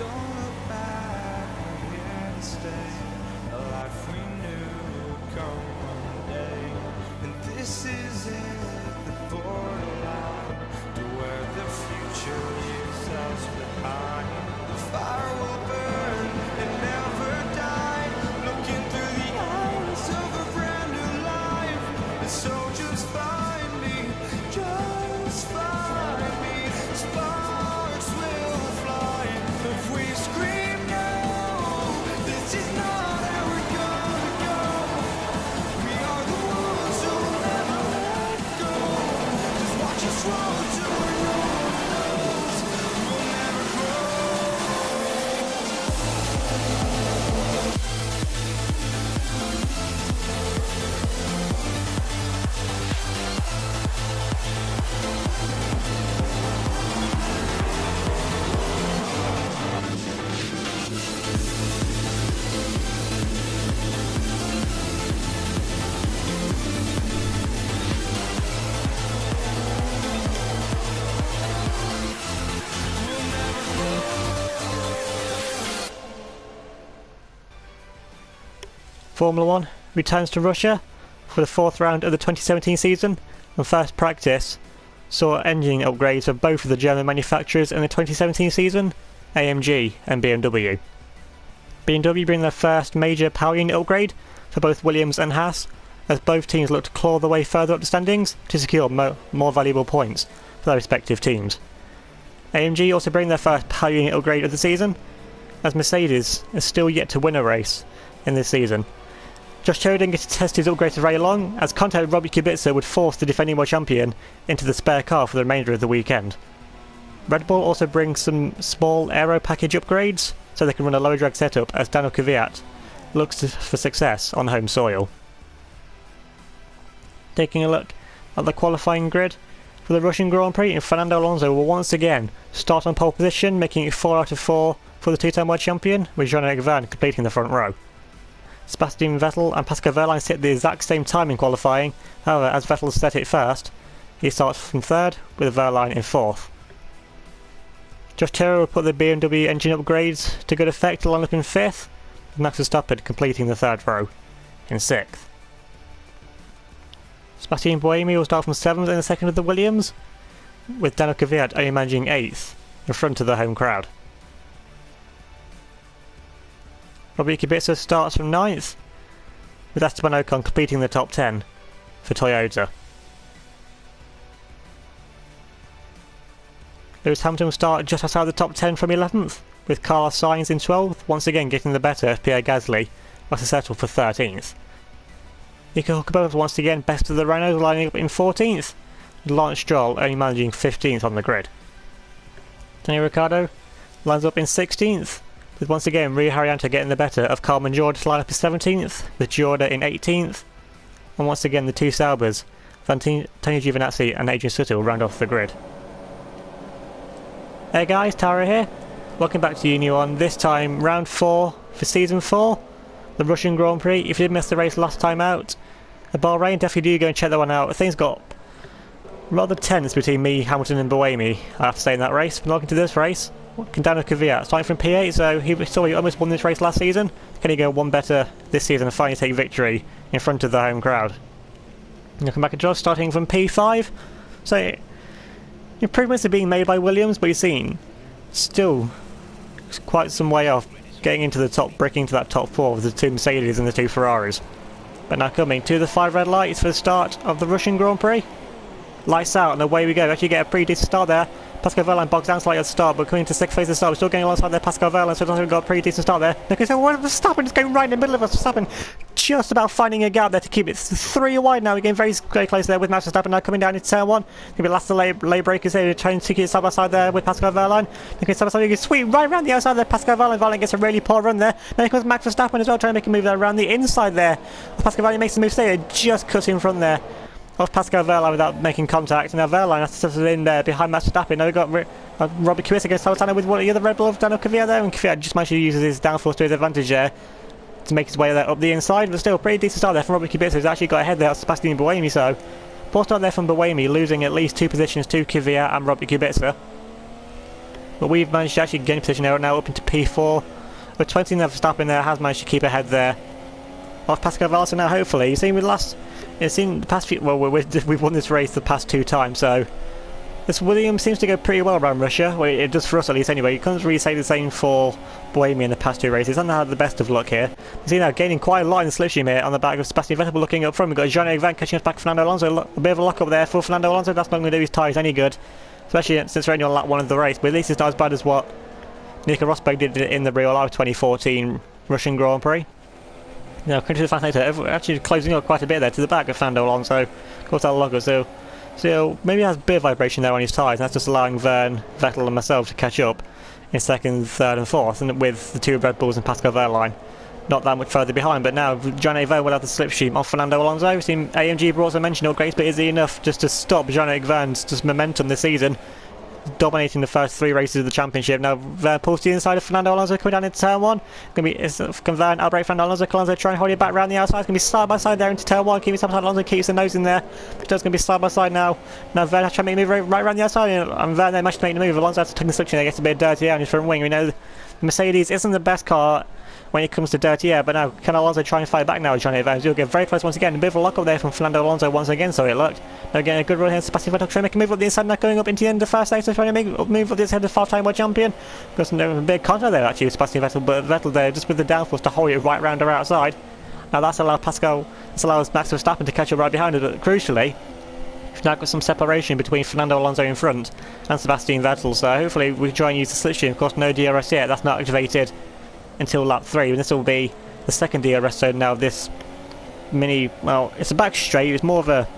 Don't look back, we're here to stay. A life we knew would come one day. And this is it, the borderline to where the future leaves us behind. The fire will burn and never die. Looking through the eyes of a brand new life. And so just find me, just find me. Sparks will fly if we scream no. This is not how we're gonna go. We are the ones who'll never let go. Just watch us roll till we're no one knows. We'll never grow. Formula 1 returns to Russia for the 4th round of the 2017 season, and first practice saw engine upgrades for both of the German manufacturers in the 2017 season, AMG and BMW. BMW bring their first major power unit upgrade for both Williams and Haas, as both teams look to claw their way further up the standings to secure more valuable points for their respective teams. AMG also bring their first power unit upgrade of the season, as Mercedes is still yet to win a race in this season. Josh Cherry didn't get to test his upgrade for very long, as contact Robbie Kubica would force the defending world champion into the spare car for the remainder of the weekend. Red Bull also brings some small aero package upgrades so they can run a lower drag setup as Daniel Kvyat looks for success on home soil. Taking a look at the qualifying grid for the Russian Grand Prix, and Fernando Alonso will once again start on pole position, making it 4 out of 4 for the two-time world champion, with Jean-Eric Vergne completing the front row. Sebastian Vettel and Pascal Wehrlein sit at the exact same time in qualifying. However, as Vettel set it first, he starts from 3rd with Wehrlein in 4th. Josh Taylor will put the BMW engine upgrades to good effect to line up in 5th, with Max Verstappen completing the 3rd row in 6th. Sebastian Buemi will start from 7th in the second of the Williams, with Daniel Kvyat only managing 8th in front of the home crowd. Robbie Kubica starts from 9th, with Esteban Ocon completing the top 10 for Toyota. Lewis Hamilton will start just outside the top 10 from 11th, with Carlos Sainz in 12th, once again getting the better of Pierre Gasly, whilst he settled for 13th. Nico Hulkenberg once again best of the Renault, lining up in 14th, with Lance Stroll only managing 15th on the grid. Daniel Ricciardo lines up in 16th, with once again Rio Haryanto getting the better of Carmen Jorda to line up in 17th, with Jorda in 18th, and once again the two Saubers, Tony Giovinazzi and Adrian Sutil will round off the grid. Hey guys, Tara here. Welcome back to UniONE, this time round 4 for season 4, the Russian Grand Prix. If you did miss the race last time out, the Bahrain, definitely do go and check that one out. Things got rather tense between me, Hamilton and Buemi, I have to say, in that race. But looking to this race, Daniel Kvyat starting from P8, so he almost won this race last season. Can he go one better this season and finally take victory in front of the home crowd? Looking back at Josh, starting from P5, so improvements are being made by Williams, but you've seen still quite some way off getting into the top, breaking into that top 4 with the two Mercedes and the two Ferraris. But now coming to the 5 red lights for the start of the Russian Grand Prix. Lights out and away we go. Actually get a pretty decent start there. Pascal Wehrlein bogs down slightly at the start, but coming to 6th phase of the start, we're still getting alongside there. Pascal Wehrlein, so we've got a pretty decent start there. Okay, so what Verstappen is going right in the middle of us. Verstappen just about finding a gap there to keep it 3 wide now. We're getting very close there with Max Verstappen now coming down into turn 1. Maybe last the lay breakers there, trying to keep it side by side there with Pascal Wehrlein. Okay, side by side, you can sweep right around the outside there. Pascal Wehrlein. Wehrlein gets a really poor run there. Then here comes Max Verstappen as well, trying to make a move there around the inside there. Pascal Wehrlein makes the move there, just cut in front there of Pascal Wehrlein without making contact. And now Wehrlein has to settle in there behind Max Verstappen. Now we've got Robbie Kubica against Salvatano with one of the other Red Bull of Daniel Kvyat there, and Kvyat just managed to use his downforce to his advantage there to make his way there up the inside. But still, pretty decent start there from Robbie Kubica, who's actually got ahead there of Sebastian Buemi. So poor start there from Buemi, losing at least 2 positions to Kvyat and Robbie Kubica. but we've managed to actually gain position now up into P4. With 20 there, Verstappen there has managed to keep ahead there of Pascal Wehrlein now, hopefully. You've seen with the past few, well, we've won this race the past 2 times, so this Williams seems to go pretty well around Russia. Well, it does for us at least anyway. You can't really say the same for Bohemia in the past 2 races. I haven't had the best of luck here. You see now gaining quite a lot in the slipstream here on the back of Sebastian Vettel, looking up front. We've got Jean-Eric Vergne catching us back Fernando Alonso. A bit of a lock up there for Fernando Alonso. That's not going to do his tyres any good, especially since we're only on lap 1 of the race. But at least it's not as bad as what Nico Rosberg did in the real life 2014 Russian Grand Prix. Now, coming to the fan later, actually closing up quite a bit there to the back of Fernando Alonso. Of course, that logo, so maybe has a bit of vibration there on his tyres, and that's just allowing Verne, Vettel and myself to catch up in 2nd, 3rd and 4th, and with the 2 Red Bulls and Pascal Wehrlein not that much further behind. But now Jean-Eric Vergne will have the slipstream off Fernando Alonso. We've seen AMG brought some mention upgrades, but is he enough just to stop Jean-Eric Vergne's just momentum this season? Dominating the first 3 races of the championship. Now Verne pulls to the inside of Fernando Alonso coming down into turn 1. Can Verne outbrake Fernando Alonso? Alonso try and hold it back round the outside. It's going to be side by side there into turn 1. Keeps up Alonso, keeps the nose in there. But it's going to be side by side now. Now Verne has to make a move right around the outside, and Verne there managed to make the move. Alonso has to take the slipstream there, gets a bit dirty on his front wing. We know the Mercedes isn't the best car when it comes to dirty air, but now can Alonso try and fight back now with Jean-Eric Vergne? He'll get very close once again. A bit of a lock up there from Fernando Alonso once again, so it looked. Now getting a good run here, Sebastian Vettel trying to make a move up the inside, now going up into the end of the first sector, trying to make a move up the inside of the 5-time world champion. Got some big contact there actually with Sebastian Vettel, but Vettel there just with the downforce to hold it right round her outside. Now that's allowed Max Verstappen to catch up right behind it, but crucially, we've now got some separation between Fernando Alonso in front and Sebastian Vettel, so hopefully we can try and use the slipstream. Of course, no DRS yet, that's not activated until lap 3, and this will be the 2nd DRS zone now. This mini, well, it's a back straight, it's more of a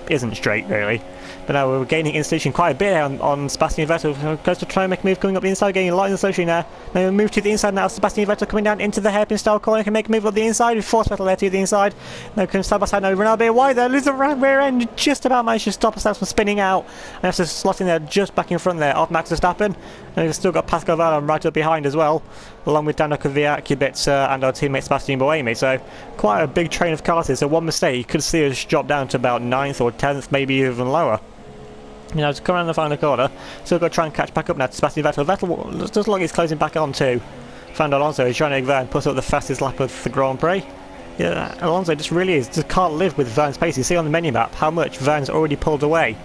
isn't straight really, but now we're gaining in-station quite a bit on Sebastian Vettel. Goes to try and make a move coming up the inside, getting a lot in the slipstream there. Now we move to the inside now, Sebastian Vettel coming down into the hairpin style corner, can make a move up the inside, we force Vettel there to the inside. Now can side by side, now we run out a bit wide there, lose the rear end, just about managed to stop ourselves from spinning out, and have to slot in there just back in front there of Max Verstappen. And we've still got Pascal Wehrlein right up behind as well, along with Daniel Kvyat and our teammate Sebastian Bohemi. So quite a big train of cars here, so one mistake you could see us drop down to about 9th or 10th, maybe even lower. You know, to come around the final corner, still got to try and catch back up now to Sebastian Vettel. Vettel does look like he's closing back on to Fernando Alonso. He's trying to Verne put up the fastest lap of the Grand Prix. Yeah, Alonso just can't live with Verne's pace. You see on the menu map how much Verne's already pulled away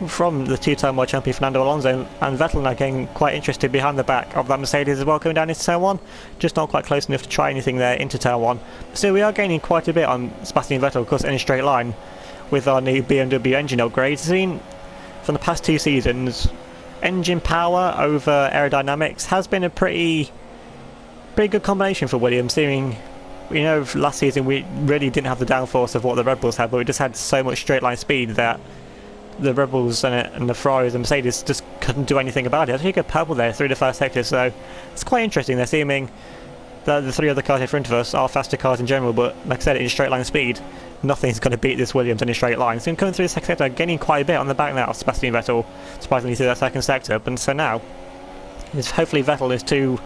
from the 2-time world champion Fernando Alonso, and Vettel now getting quite interested behind the back of that Mercedes as well, coming down into turn 1. Just not quite close enough to try anything there into turn 1. So we are gaining quite a bit on Sebastian Vettel, of course, in a straight line with our new BMW engine upgrades. Seen from the past 2 seasons, engine power over aerodynamics has been a pretty good combination for Williams. Seeing, you know, last season we really didn't have the downforce of what the Red Bulls had, but we just had so much straight line speed that the Red Bulls and the Ferraris and Mercedes just couldn't do anything about it. I think a purple there through the first sector, so it's quite interesting. They're seeming that the 3 other cars in front of us are faster cars in general, but like I said, in straight line speed, nothing's going to beat this Williams in a straight line. So coming through the second sector, gaining quite a bit on the back now of Sebastian Vettel, surprisingly through that second sector. But so now, hopefully Vettel is to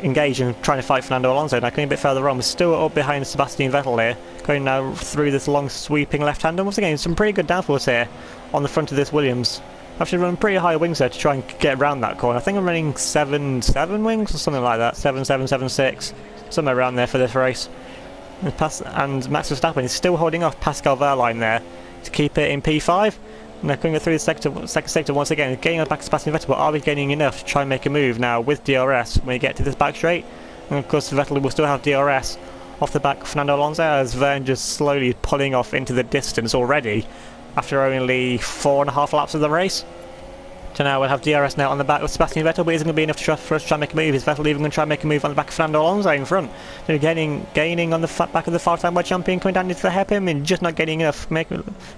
engage in trying to fight Fernando Alonso. Now coming a bit further on, we're still up behind Sebastian Vettel here, going now through this long sweeping left hand, and once again some pretty good downforce here on the front of this Williams. I've actually run pretty high wings there to try and get around that corner. I think I'm running 7 wings or something like that, 7.6, somewhere around there for this race. And Max Verstappen is still holding off Pascal Wehrlein there to keep it in P5. Now coming through the second sector once again, getting back to Sebastian Vettel, but are we gaining enough to try and make a move now with DRS when we get to this back straight? And of course Vettel will still have DRS off the back of Fernando Alonso, as Verne just slowly pulling off into the distance already after only 4.5 laps of the race. So now we'll have DRS now on the back of Sebastian Vettel, but isn't going to be enough for us to try and make a move. Is Vettel even going to try and make a move on the back of Fernando Alonso in front? So gaining on the back of the 5-time world champion, coming down into the hairpin and just not getting enough.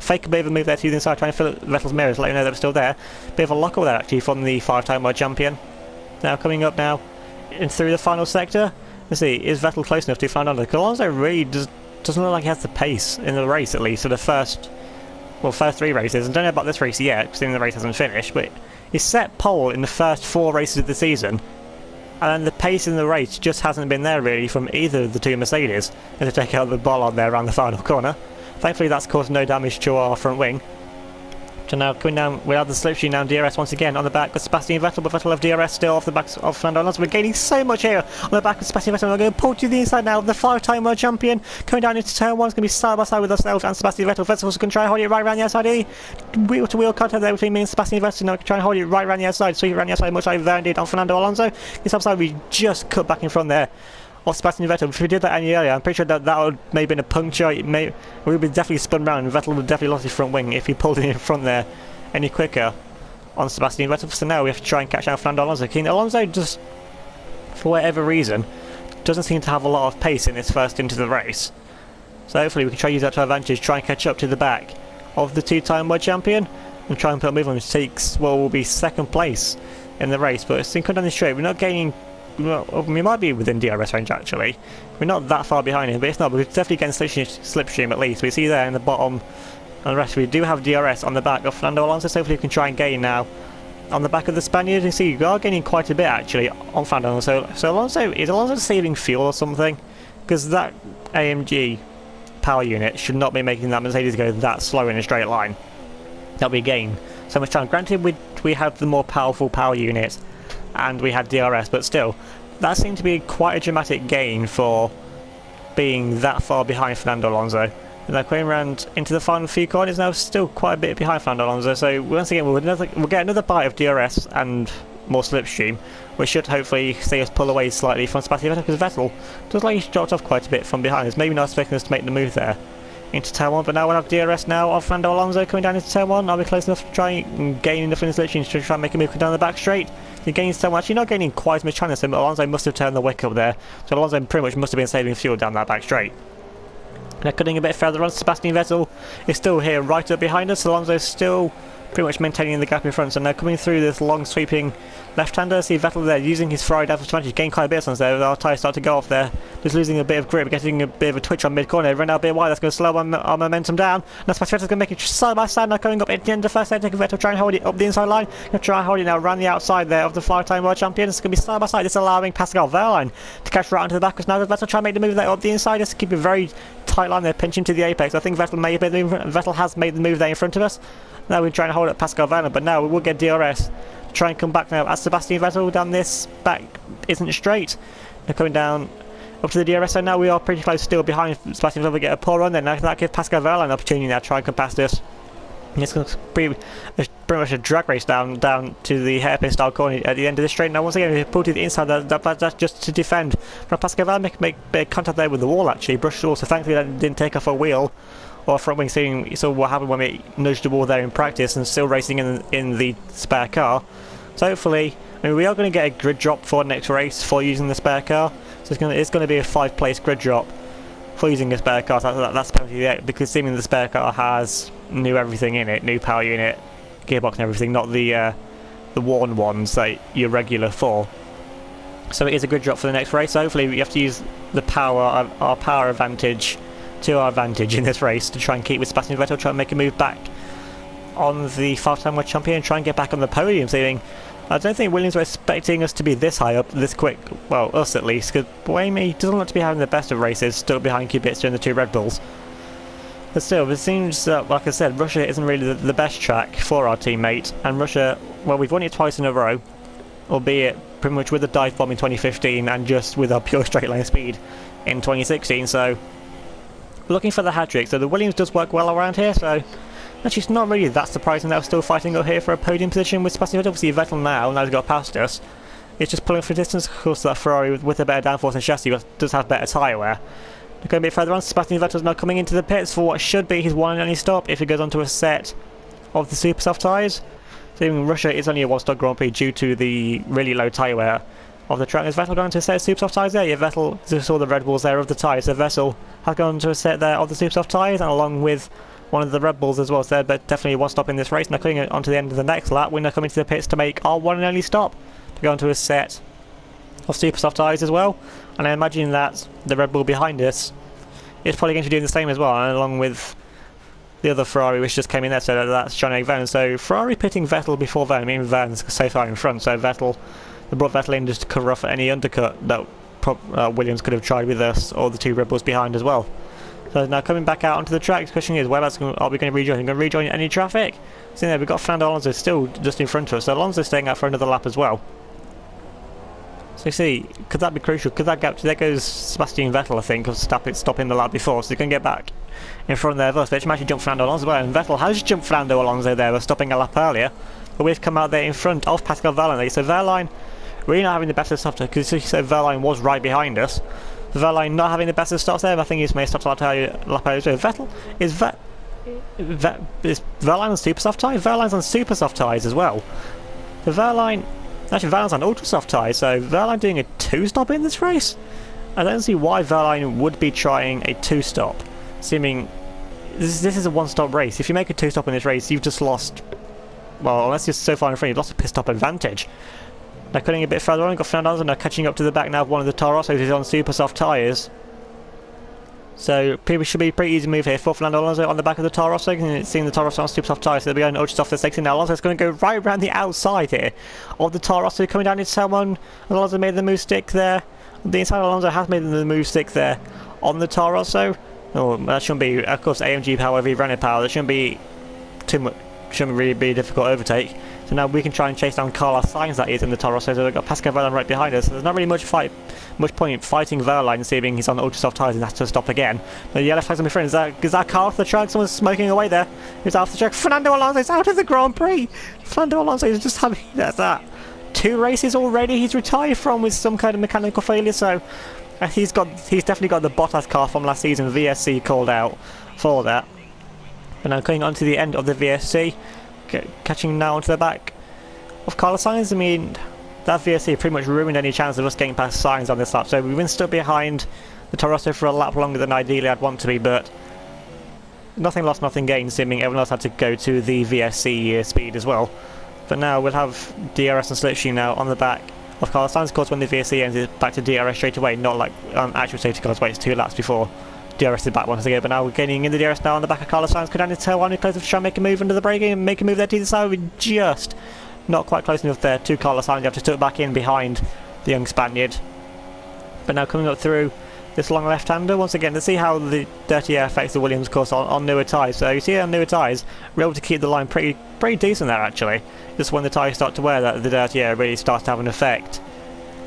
Fake a bit of a move there to the inside, trying to fill up Vettel's mirrors, let you know that we're still there. Bit of a lock-up there actually from the 5-time world champion. Now coming up now in through the final sector. Let's see, is Vettel close enough to Fernando? Alonso really doesn't look like he has the pace in the race, at least for the first 3 races. I don't know about this race yet, because the race hasn't finished, but he's set pole in the first 4 races of the season, and then the pace in the race just hasn't been there really from either of the 2 Mercedes, and to take out the ball on there around the final corner. Thankfully that's caused no damage to our front wing. So now coming down, we have the slipstream now, DRS once again on the back of Sebastian Vettel, but Vettel have DRS still off the back of Fernando Alonso. We're gaining so much here on the back of Sebastian Vettel. We're going to pull to the inside now. The 5-time world champion coming down into turn 1 is going to be side by side with ourselves and Sebastian Vettel. Vettel's going to try and hold it right around the outside. Wheel to wheel contact there between me and Sebastian Vettel. Now try and hold it right around the outside, sweep around the outside, much like Verne did on Fernando Alonso. This upside we just cut back in front there of Sebastian Vettel. If we did that any earlier, I'm pretty sure that would maybe been a puncture. We would be definitely spun round, and Vettel would have definitely lost his front wing if he pulled it in front there any quicker on Sebastian Vettel. So now we have to try and catch out Fernando Alonso. Alonso just, for whatever reason, doesn't seem to have a lot of pace in this first into the race. So hopefully we can try to use that to our advantage, try and catch up to the back of the 2-time world champion, and try and put a move on which takes, well, will be second place in the race. But it's coming down the straight, we're not gaining. Well, we might be within DRS range actually. We're not that far behind him, but it's not. We're definitely getting slipstream at least. We see there in the bottom and the rest. We do have DRS on the back of Fernando Alonso, so hopefully we can try and gain now on the back of the Spaniard. You see, we are gaining quite a bit actually on Fernando Alonso. So is Alonso saving fuel or something? Because that AMG power unit should not be making that Mercedes go that slow in a straight line. That we gain so much time. Granted, we have the more powerful power unit, and we had DRS, but still, that seemed to be quite a dramatic gain for being that far behind Fernando Alonso. And now going around into the final few corners, now still quite a bit behind Fernando Alonso, so once again we'll get another bite of DRS and more slipstream, which should hopefully see us pull away slightly from Sebastian Vettel, because Vettel does like he's dropped off quite a bit from behind us, maybe not expecting us to make the move there into turn 1, but now we'll have DRS now of Fernando Alonso coming down into turn 1. Are we close enough to try and gain enough in the slipstream to try and make a move down the back straight? He gains so much, you're not gaining quite as much time as him, but Alonso must have turned the wick up there, so Alonso pretty much must have been saving fuel down that back straight. Now cutting a bit further on, Sebastian Vettel is still here right up behind us. Alonso is still pretty much maintaining the gap in front, so now coming through this long sweeping left-hander, see Vettel there using his Ferrari down for 20, gain quite a bit on us there, our tyres start to go off there, just losing a bit of grip, getting a bit of a twitch on mid-corner, run out a bit wide, that's going to slow our momentum down. Now Sebastian Vettel's going to make it side by side, now coming up at the end of the first taking Vettel, try and hold it up the inside line, going to try and hold it now around the outside there of the 5-time world champion. It's going to be side by side, it's allowing Pascal Wehrlein to catch right onto the back, because now Vettel try and make the move there up the inside, just to keep a very tight line there, pinching to the apex. I think Vettel has made the move there in front of us. Now we're trying to hold up Pascal Wehrlein, but now we will get DRS. Try and come back now as Sebastian Vettel down this back isn't straight. They're coming down up to the DRS, so now we are pretty close still behind Sebastian Vettel. We get a poor run there. Now that gives Pascal Wehrlein an opportunity now to try and come past us. And it's going to be pretty much a drag race down to the hairpin style corner at the end of the straight. Now once again we pull to the inside, that's just to defend from Pascal Wehrlein. Make bit of contact there with the wall actually, brushed the wall, so thankfully that didn't take off a wheel or a front wing. Seeing you saw what happened when we nudged the wall there in practice, and still racing in the spare car. So hopefully, I mean, we are going to get a grid drop for next race for using the spare car. So it's going to be a 5-place grid drop for using a spare car. So that's penalty there, because seemingly the spare car has new everything in it, new power unit, gearbox and everything, not the worn ones that you're regular for. So it is a grid drop for the next race. So hopefully we have to use the power, our power advantage, to our advantage in this race to try and keep with Sebastian Vettel, try and make a move back on the 5-time world champion and try and get back on the podium. Seeing, I don't think Williams were expecting us to be this high up this quick, well, us at least, because Buemi doesn't look to be having the best of races, stuck behind Kubica and the 2 Red Bulls. But still, it seems that, like I said, Russia isn't really the best track for our teammate, and Russia, well, we've won it twice in a row, albeit pretty much with a dive bomb in 2015 and just with our pure straight line speed in 2016, so looking for the hat-trick. So the Williams does work well around here, so actually it's not really that surprising that we're still fighting up here for a podium position with Sebastian Vettel. Obviously Vettel now he's got past us, it's just pulling for distance. Of course that Ferrari with a better downforce and chassis does have better tyre wear. Going a bit further on, Sebastian Vettel's now coming into the pits for what should be his one and only stop if he goes onto a set of the super soft tyres. So even Russia is only a one-stop Grand Prix due to the really low tyre wear of the track. Is Vettel going to a set of super soft tyres there? Yeah, Vettel just saw the Red Bulls there of the tyres, so Vettel has gone to a set there of the super soft tyres, and along with one of the Red Bulls as well, so they're definitely one stop in this race. Now coming on to the end of the next lap, we're now coming to the pits to make our one and only stop, to go onto a set of super soft tyres as well, and I imagine that the Red Bull behind us is probably going to be doing the same as well, and along with the other Ferrari which just came in there, so that's Jean-Eric Vergne. So Ferrari pitting Vettel before Vergne, I mean Vergne's so far in front, so Vettel, they brought Vettel in just to cover off any undercut that Williams could have tried with us, or the 2 Red Bulls behind as well. So now coming back out onto the track, the question is, whereabouts are we going to rejoin? Are we going to rejoin any traffic? So there, we've got Fernando Alonso still just in front of us, so Alonso's staying out for another lap as well. So you see, could that be crucial? Could that gap, there goes Sebastian Vettel, I think, of stopping the lap before, so he can get back in front there of us. But actually jumped Fernando Alonso well, and Vettel has jumped Fernando Alonso there, stopping a lap earlier. But we've come out there in front of Pascal Wehrlein. So Wehrlein really not having the best of stops, because you said Wehrlein was right behind us. Wehrlein not having the best of stops there, but I think he's made stops lap earlier. Vettel is Wehrlein on super soft tyres? Wehrlein's on super soft tyres as well. The Wehrlein, actually Wehrlein's on ultra soft tyres, so Wehrlein doing a 2-stop in this race? I don't see why Wehrlein would be trying a 2-stop, seeming this is a 1-stop race. If you make a 2-stop in this race, you've just lost, well, unless you're so far in front, you've lost a pit stop advantage. Now cutting a bit further on, got Fernando Alonso now catching up to the back now of one of the Toro Rossos who's on super soft tyres. So people should be pretty easy move here for Fernando Alonso on the back of the Toro Rosso, seeing the Toro Rosso on super soft tyres, so they'll be going ultra soft for 16. Now Alonso's going to go right around the outside here of the Toro Rosso, coming down into someone. Alonso made the move stick there. The inside Alonso has made the move stick there on the Toro Rosso. Oh, that shouldn't be, of course, AMG power, V-Renner power, that shouldn't be too much, shouldn't really be a difficult overtake. So now we can try and chase down Carlos Sainz, that is, in the Toro Rosso. So we've got Pascal Wehrlein right behind us. So there's not really much point fighting Wehrlein, seeing he's on ultra soft tyres and has to stop again. But the yellow flag's on my friend. Is that car off the track? Someone's smoking away there. Who's off the track? Fernando Alonso's out of the Grand Prix. Fernando Alonso is just having that. 2 races already he's retired from with some kind of mechanical failure. So he's definitely got the Bottas car from last season. VSC called out for that. But now coming on to the end of the VSC. Catching now onto the back of Carlos Sainz. I mean, that VSC pretty much ruined any chance of us getting past Sainz on this lap. So we've been stuck behind the Toro Rosso for a lap longer than ideally I'd want to be, but nothing lost, nothing gained, seeming everyone else had to go to the VSC speed as well. But now we'll have DRS and Slipstream now on the back of Carlos Sainz. Of course, when the VSC ends, it's back to DRS straight away, not like actual safety cars, waits 2 laps before DRS is back once again. But now we're getting in the DRS now on the back of Carlos Sainz. Go down to tail 1, who close to try and make a move under the braking and make a move there to the side. We're just not quite close enough there to Carlos Sainz. You have to tuck back in behind the young Spaniard. But now coming up through this long left-hander once again to see how the dirty air affects the Williams course on newer tyres. So you see on newer tyres, we're able to keep the line pretty decent there actually. Just when the tyres start to wear, that the dirty air really starts to have an effect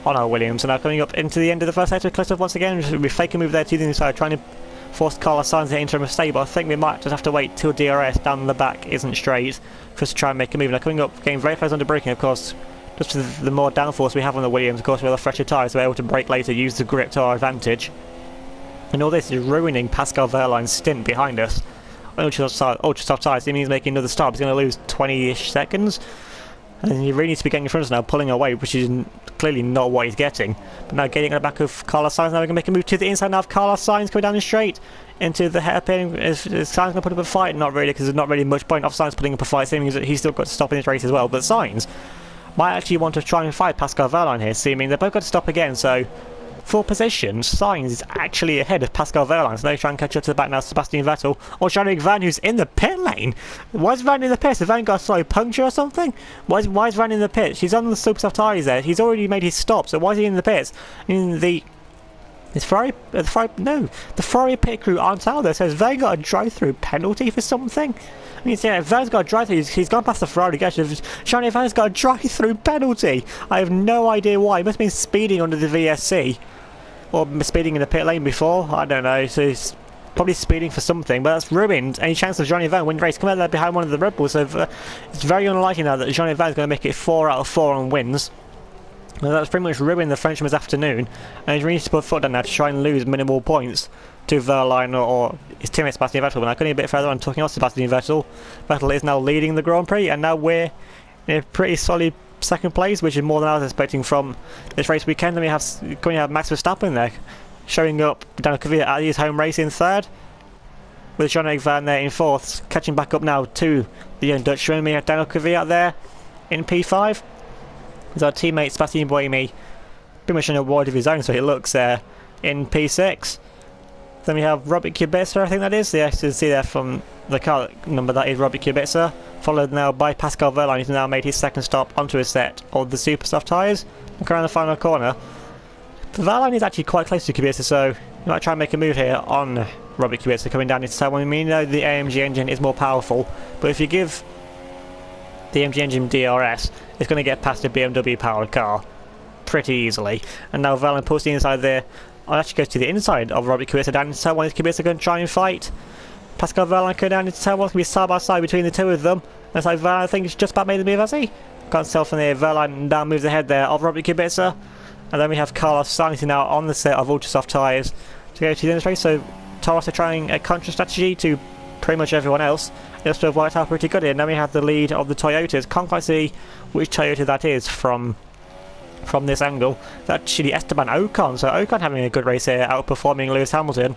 on our Williams. And now coming up into the end of the first sector, close up once again, we fake a move there to the inside, trying to force Carlos Sainz to enter a mistake, but I think we might just have to wait till DRS down the back isn't straight for us to try and make a move. Now coming up, getting very close under braking, of course, just with the more downforce we have on the Williams, of course, with the fresher tyres, we're able to brake later, use the grip to our advantage. And all this is ruining Pascal Wehrlein's stint behind us. Ultra soft tyres, it means making another stop. He's going to lose 20-ish seconds. And he really needs to be getting in front of us now, pulling away, which is clearly not what he's getting. But now getting on the back of Carlos Sainz, now we're going to make a move to the inside now of Carlos Sainz, coming down the straight into the hairpin. Is Sainz going to put up a fight? Not really, because there's not really much point of Sainz putting up a fight, seeming that he's still got to stop in this race as well. But Sainz might actually want to try and fight Pascal Wehrlein here, seeming they've both got to stop again. So for position, Sainz is actually ahead of Pascal Wehrlein, so they try and catch up to the back now. Sebastian Vettel or Jean-Luc Van, who's in the pit lane. Why is Van in the pit? Has Van got a slow puncture or something? Why is Van in the pit? He's on the super soft tyres there. He's already made his stop, so why is he in the pits? I mean, the Ferrari pit crew aren't out there. Says Van got a drive-through penalty for something. I mean, yeah, Van's got a drive-through. He's gone past the Ferrari gate. Jean-Luc Van's got a drive-through penalty. I have no idea why. He must have been speeding under the VSC. Or speeding in the pit lane before, I don't know, so he's probably speeding for something, but that's ruined any chance of Jean-Luc Van winning the race. Come out there behind one of the Red Bulls, so it's very unlikely now that Jean-Luc Van is going to make it 4 out of 4 on wins. Well, that's pretty much ruined the Frenchman's afternoon, and he really needs to put foot down now to try and lose minimal points to Wehrlein or his teammate Sebastian Vettel. But now going a bit further on, talking about Sebastian Vettel, Vettel is now leading the Grand Prix, and now we're in a pretty solid second place, which is more than I was expecting from this race weekend. Then we have Max Verstappen there showing up down Kvyat at his home race in 3rd, with Jean-Luc Van there in 4th, catching back up now to the young Dutchman. We have Daniel Kvyat there in P5. There's our teammate Sebastian Buemi, pretty much an award of his own, so he looks there in P6. Then we have Robert Kubica, I think that is. Yes, you can see there from the car number, that is Robert Kubica. Followed now by Pascal Wehrlein, who's now made his second stop onto his set of the super soft tyres. Look around the final corner. Wehrlein is actually quite close to Kubica, so he might try and make a move here on Robert Kubica coming down into turn 1. We know the AMG engine is more powerful, but if you give the AMG engine DRS, it's going to get past a BMW powered car pretty easily. And now Verlaine pulls the inside there. I'll actually go to the inside of Robert Kubica down into turn 1. Is Kubica going to try and fight? Pascal Verlaine going down into turn 1. It's going to be side by side between the two of them. And it's like Verlaine, I think, has just about made the move, has he? Can't tell from there. Verlaine now moves ahead there of Robert Kubica. And then we have Carlos Sainz now on the set of ultra soft tyres to go to the end of the race. So Toros are trying a contra strategy to pretty much everyone else. It's to have worked out pretty good here. Now we have the lead of the Toyotas. Can't quite see which Toyota that is from this angle. That's actually Esteban Ocon. So Ocon having a good race here, outperforming Lewis Hamilton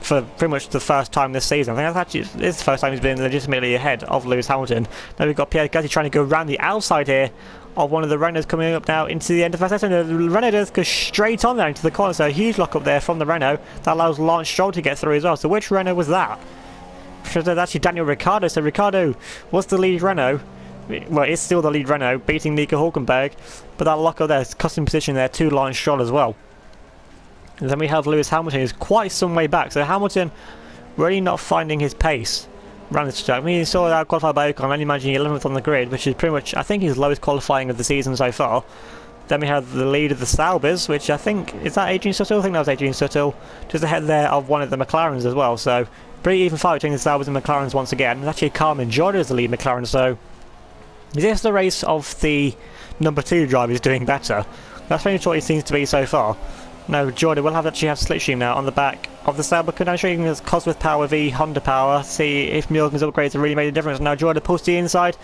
for pretty much the first time this season. I think that's actually it's the first time he's been legitimately ahead of Lewis Hamilton. Now we've got Pierre Gasly trying to go around the outside here of one of the Renaults coming up now into the end of the session. The Renault does go straight on there into the corner, so a huge lock up there from the Renault that allows Lance Stroll to get through as well. So which Renault was that? That's actually Daniel Ricciardo. So Ricciardo was the lead Renault. Well, it's still the lead Renault, beating Nico Hülkenberg, but that lock up there is custom position there to Lance Stroll as well. And then we have Lewis Hamilton, who's quite some way back. So Hamilton really not finding his pace around this track. I mean, he saw that qualified by Ocon, only managing 11th on the grid, which is pretty much, I think, his lowest qualifying of the season so far. Then we have the lead of the Saubers, which I think, is that Adrian Sutil? I think that was Adrian Sutil, just ahead there of one of the McLarens as well. So pretty even fight between the Saubers and McLarens once again. And actually Carmen Jordan is the lead McLaren, so is this the race of the number 2 drivers doing better? That's pretty much what it seems to be so far. No, Jordan will actually have Slipstream now on the back of the Sauber. Could I show you this Cosworth Power v Honda Power? See if Mugen's upgrades have really made a difference. Now Jordan pulls to the inside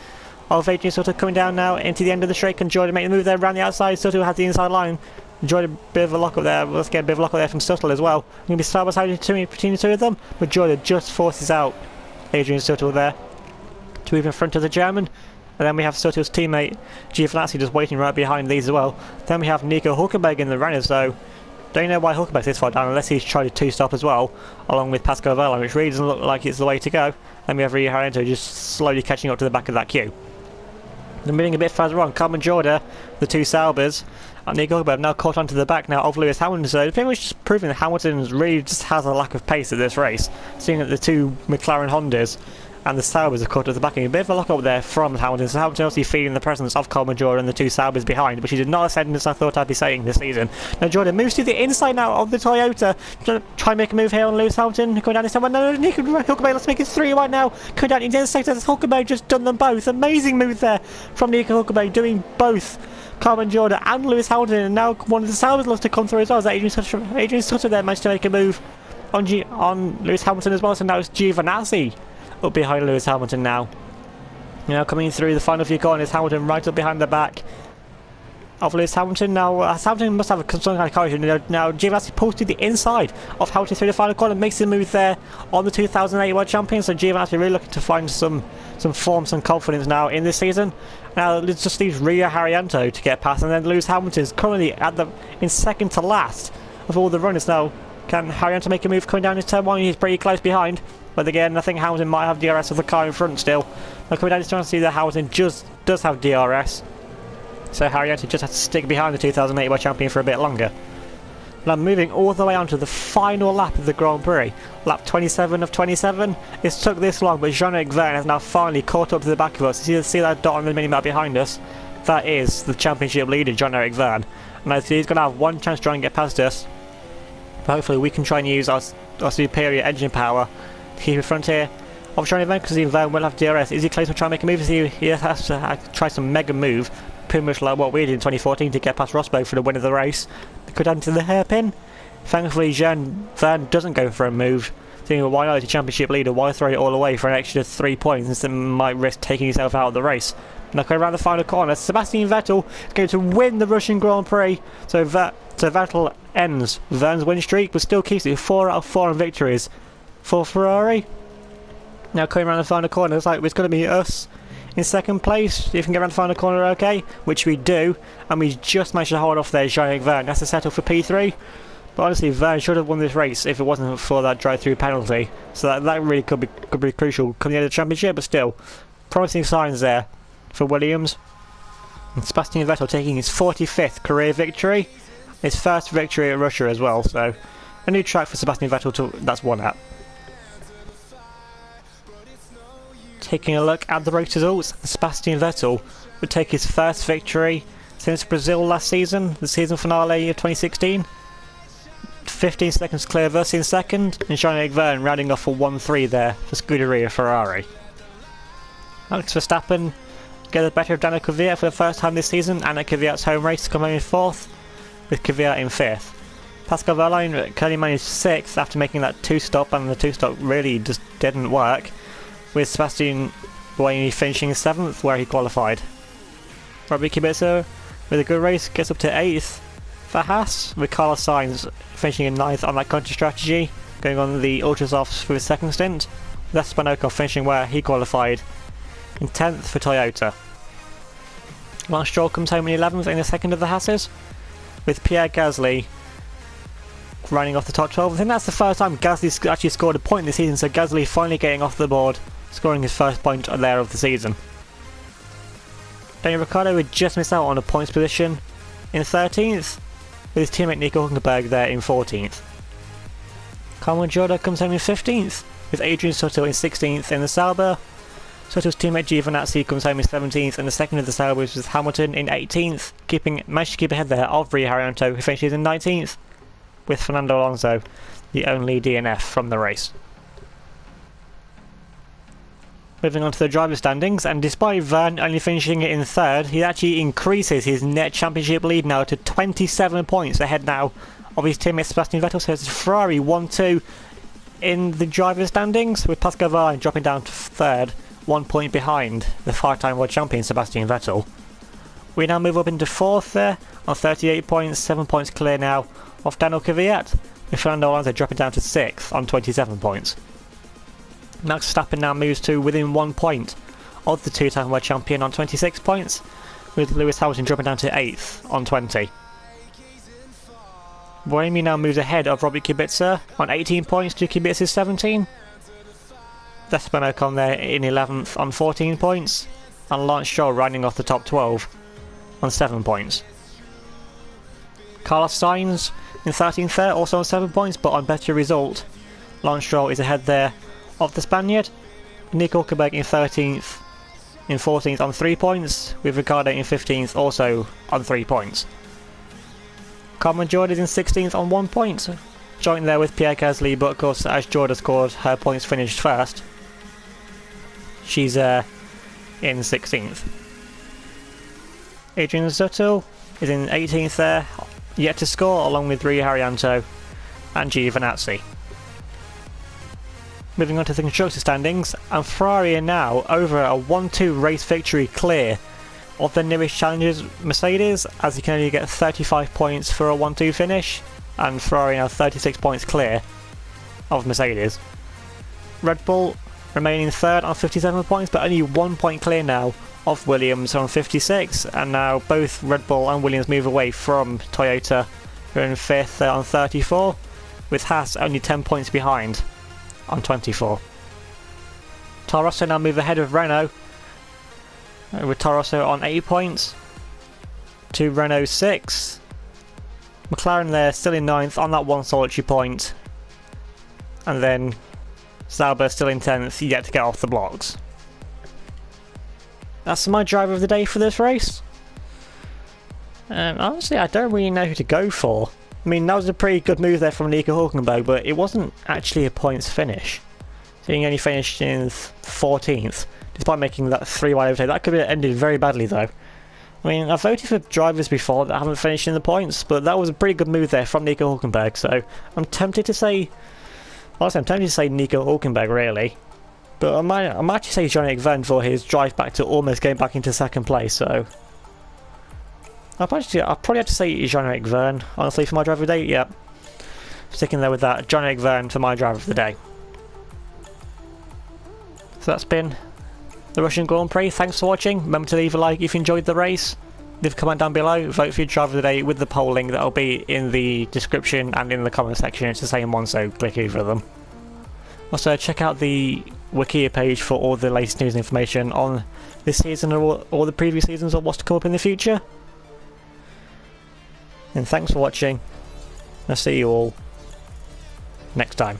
of Adrian Sutil coming down now into the end of the straight. Can Jordan make the move there around the outside? Sutil has the inside line. Jordan, a bit of a lock up there. Let's get a bit of a lock up there from Sutil as well. Going to be Sauber side between the two of them, but Jordan just forces out Adrian Sutil there to move in front of the German. And then we have Sutil's teammate Giovinazzi just waiting right behind these as well. Then we have Nico Hülkenberg in the Renault, so don't know why Hülkenberg's this far down unless he's tried a 2-stop as well, along with Pascal Verlaine, which really doesn't look like it's the way to go. Then we have Rio Harento just slowly catching up to the back of that queue. Then moving a bit further on, Carmen Jordan, the two Saubers, and Nico Hülkenberg now caught onto the back now of Lewis Hamilton, so it's pretty much just proving that Hamilton really just has a lack of pace at this race, seeing that the two McLaren Hondas and the Saubers are caught at the back. A bit of a lock up there from Hamilton, so Hamilton obviously feeling the presence of Coleman Jordan and the two Saubers behind, which is not a sentence I thought I'd be saying this season. Now Jordan moves to the inside now of the Toyota, try and make a move here on Lewis Hamilton, going down this time. No, Nico Hülkenberg, let's make it 3 right now, going down into the sector. Hülkenberg just done them both. Amazing move there from Nico Hülkenberg, doing both Coleman Jordan and Lewis Hamilton, and now one of the Saubers loves to come through as well. Adrian Sutter there managed to make a move on Lewis Hamilton as well, so now it's Giovinazzi up behind Lewis Hamilton now. Now coming through the final few corners, Hamilton right up behind the back of Lewis Hamilton. Now Hamilton must have some kind of courage. Now Giovinazzi pulls to the inside of Hamilton through the final corner, makes the move there on the 2008 World Champion. So Giovinazzi really looking to find some form, some confidence now in this season. Now it just leaves Rio Haryanto to get past, and then Lewis Hamilton is currently in second to last of all the runners. Now can Haryanto make a move coming down his turn 1? He's pretty close behind. But again, I think Hamilton might have DRS of the car in front still. Now coming down this turn, see that Hamilton just does have DRS. So Haryanto just has to stick behind the 2008 World Champion for a bit longer. Now moving all the way on to the final lap of the Grand Prix. Lap 27 of 27. It's took this long, but Jean-Eric Vergne has now finally caught up to the back of us. See that dot on the minimap behind us? That is the championship leader, Jean-Eric Vergne. Now he's going to have one chance to try and get past us. But hopefully we can try and use our superior engine power to keep in front here of Jean-Eric Vergne, because Vergne will have DRS. Is he close to trying to make a move? He has to try some mega move, pretty much like what we did in 2014 to get past Rosberg for the win of the race. Go down to the hairpin. Thankfully Jean Vergne doesn't go for a move, thinking, why not, as a championship leader, why throw it all away for an extra 3 points that might risk taking yourself out of the race. Now going around the final corner, Sebastian Vettel is going to win the Russian Grand Prix. So Vettel ends Vergne's win streak, but still keeps it 4 out of 4 on victories for Ferrari. Now coming around the final corner, it's like it's going to be us in second place. If we can get around the final corner okay, which we do, and we just managed to hold off there Jean-Eric Vergne. That's to settle for P3. But honestly, Vergne should have won this race if it wasn't for that drive-through penalty. So that really could be crucial coming the end of the championship, but still, promising signs there for Williams. And Sebastian Vettel taking his 45th career victory, his first victory at Russia as well. So a new track for Sebastian Vettel that's won at. taking a look at the race results, Sebastian Vettel would take his first victory since Brazil last season, the season finale of 2016. 15 seconds clear of us in second, and Jean-Eric Vergne rounding off a 1-3 there for Scuderia Ferrari. Max Verstappen get the better of Daniel Kvyat for the first time this season, and at Kvyat's home race, coming in 4th, with Kvyat in 5th. Pascal Wehrlein currently managed 6th after making that 2-stop, and the 2-stop really just didn't work, with Sebastian Buemi finishing 7th where he qualified. Robbie Kubica with a good race gets up to 8th for Haas, with Carlos Sainz finishing in 9th on that country strategy, going on the ultra softs for his second stint, with Esteban Ocon finishing where he qualified in 10th for Toyota. Lance Stroll comes home in 11th in the second of the Haas's, with Pierre Gasly running off the top 12. I think that's the first time Gasly's actually scored a point this season, so Gasly finally getting off the board, scoring his first point there of the season. Daniel Ricciardo would just miss out on a points position in 13th, with his teammate Nico Hülkenberg there in 14th. Carmen Jorda comes home in 15th, with Adrian Sutil in 16th in the Sauber. Sutil's teammate Giovinazzi comes home in 17th, and the second of the Saubers with Hamilton in 18th, managed to keep ahead there of Rio Haryanto, who finishes in 19th, with Fernando Alonso the only DNF from the race. Moving on to the driver standings, and despite Vergne only finishing it in 3rd, he actually increases his net championship lead now to 27 points ahead now of his teammate Sebastian Vettel, so it's Ferrari 1-2 in the driver standings, with Pascal Wehrlein dropping down to 3rd, 1 point behind the 5-time world champion Sebastian Vettel. We now move up into 4th there on 38 points, 7 points clear now of Daniel Kvyat, with Fernando Alonso dropping down to 6th on 27 points. Max Verstappen now moves to within 1 point of the 2-time world champion on 26 points, with Lewis Hamilton dropping down to 8th on 20. Buemi now moves ahead of Robbie Kubica on 18 points to Kubica's 17. Esteban Ocon there in 11th on 14 points, and Lance Stroll rounding off the top 12 on 7 points. Carlos Sainz in 13th there, also on 7 points, but on better result. Lance Stroll is ahead there of the Spaniard. Nico Hülkenberg in 13th, in 14th on 3 points, with Ricciardo in 15th also on 3 points. Carmen Jorda is in 16th on 1 point, joint there with Pierre Gasly, but of course as Jorda scored her points finished first, she's in 16th. Adrian Sutil is in 18th there, yet to score, along with Rio Haryanto and Giovinazzi. Moving on to the constructor standings, and Ferrari are now over a 1-2 race victory clear of the nearest challengers Mercedes, as you can only get 35 points for a 1-2 finish, and Ferrari now 36 points clear of Mercedes. Red Bull remaining 3rd on 57 points, but only 1 point clear now of Williams on 56, and now both Red Bull and Williams move away from Toyota, who are in 5th on 34, with Haas only 10 points behind on 24. Toro Rosso now move ahead of Renault, with Toro Rosso on 8 points to Renault 6. McLaren there still in 9th on that 1 solitary point, and then Sauber still in 10th, yet to get off the blocks. That's my driver of the day for this race. Honestly, I don't really know who to go for. I mean, that was a pretty good move there from Nico Hülkenberg, but it wasn't actually a points finish. So he only finished in 14th, despite making that 3-wide overtake. That could have ended very badly though. I mean, I've voted for drivers before that haven't finished in the points, but that was a pretty good move there from Nico Hülkenberg, so I'm tempted to say... Honestly, I'm tempted to say Nico Hülkenberg, really. But I might actually say Jean-Eric Vergne for his drive back to almost getting back into 2nd place, so... I'll probably have to say Jean-Eric Vergne, honestly, for my driver of the day. Yep. Sticking there with that, Jean-Eric Vergne for my driver of the day. So that's been the Russian Grand Prix. Thanks for watching. Remember to leave a like if you enjoyed the race. Leave a comment down below. Vote for your driver of the day with the poll link that'll be in the description and in the comment section. It's the same one, so click either of them. Also, check out the Wikia page for all the latest news and information on this season or all the previous seasons or what's to come up in the future. And thanks for watching. I'll see you all next time.